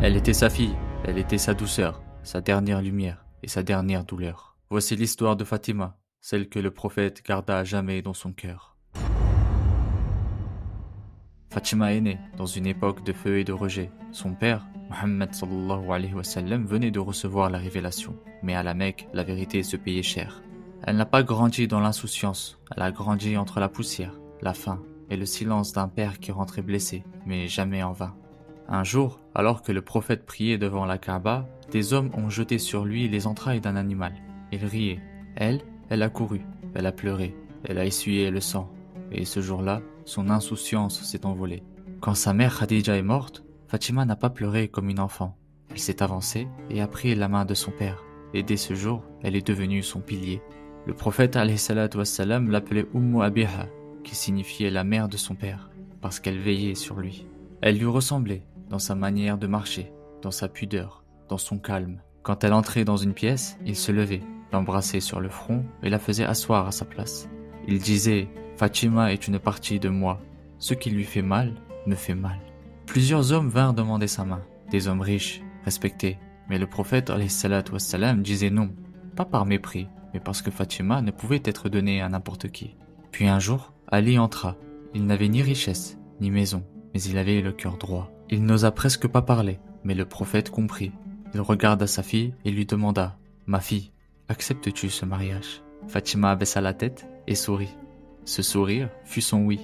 Elle était sa fille, elle était sa douceur, sa dernière lumière et sa dernière douleur. Voici l'histoire de Fatima, celle que le prophète garda à jamais dans son cœur. Fatima est née dans une époque de feu et de rejet. Son père, Mohammed sallallahu alayhi wa sallam, venait de recevoir la révélation. Mais à la Mecque, la vérité se payait cher. Elle n'a pas grandi dans l'insouciance, elle a grandi entre la poussière, la faim et le silence d'un père qui rentrait blessé, mais jamais en vain. Un jour, alors que le prophète priait devant la Kaaba, des hommes ont jeté sur lui les entrailles d'un animal. Il riait. Elle a couru, elle a pleuré, elle a essuyé le sang. Et ce jour-là, son insouciance s'est envolée. Quand sa mère Khadija est morte, Fatima n'a pas pleuré comme une enfant. Elle s'est avancée et a pris la main de son père. Et dès ce jour, elle est devenue son pilier. Le prophète alayhi salatu wassalam l'appelait Ummu Abiha, qui signifiait la mère de son père, parce qu'elle veillait sur lui. Elle lui ressemblait dans sa manière de marcher, dans sa pudeur, dans son calme. Quand elle entrait dans une pièce, il se levait, l'embrassait sur le front et la faisait asseoir à sa place. Il disait « Fatima est une partie de moi. Ce qui lui fait mal, me fait mal. » Plusieurs hommes vinrent demander sa main, des hommes riches, respectés. Mais le prophète alayhi salatu wassalam disait non, pas par mépris, mais parce que Fatima ne pouvait être donnée à n'importe qui. Puis un jour, Ali entra. Il n'avait ni richesse, ni maison, mais il avait le cœur droit. Il n'osa presque pas parler, mais le prophète comprit. Il regarda sa fille et lui demanda « Ma fille, acceptes-tu ce mariage ?» Fatima baissa la tête et sourit. Ce sourire fut son oui.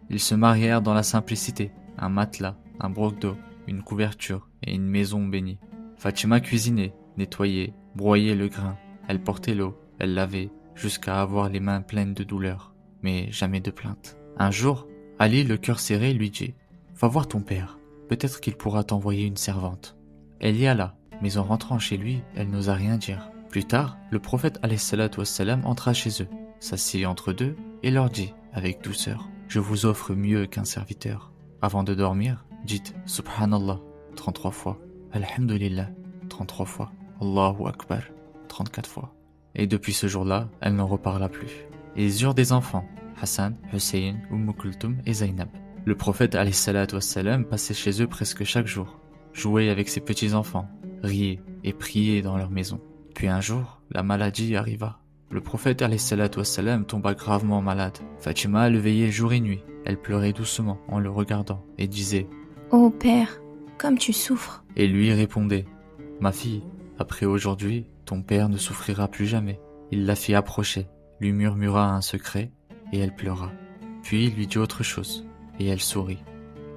Ils se marièrent dans la simplicité, un matelas, un broc d'eau, une couverture et une maison bénie. Fatima cuisinait, nettoyait, broyait le grain. Elle portait l'eau, elle lavait, jusqu'à avoir les mains pleines de douleur, mais jamais de plainte. Un jour, Ali, le cœur serré, lui dit « Va voir ton père, peut-être qu'il pourra t'envoyer une servante. » Elle y alla, mais en rentrant chez lui, elle n'osa rien dire. Plus tard, le prophète alayhi salatu wassalam entra chez eux, s'assit entre deux et leur dit avec douceur « Je vous offre mieux qu'un serviteur. Avant de dormir, dites « Subhanallah » 33 fois, « Alhamdulillah » 33 fois, « Allahu Akbar » 34 fois. Et depuis ce jour-là, elle n'en reparla plus. Ils eurent des enfants, Hassan, Hussein, Kulthum et Zainab. Le prophète alayhi salatu wassalam passait chez eux presque chaque jour, jouait avec ses petits-enfants, riait et priait dans leur maison. Puis un jour, la maladie arriva. Le prophète alayhi salatu wassalam tomba gravement malade. Fatima le veillait jour et nuit. Elle pleurait doucement en le regardant et disait « Ô père, comme tu souffres !» Et lui répondait « Ma fille, après aujourd'hui, ton père ne souffrira plus jamais. » Il la fit approcher, lui murmura un secret et elle pleura. Puis il lui dit autre chose et elle sourit.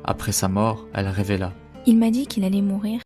Après sa mort, elle révéla Il m'a dit qu'il allait mourir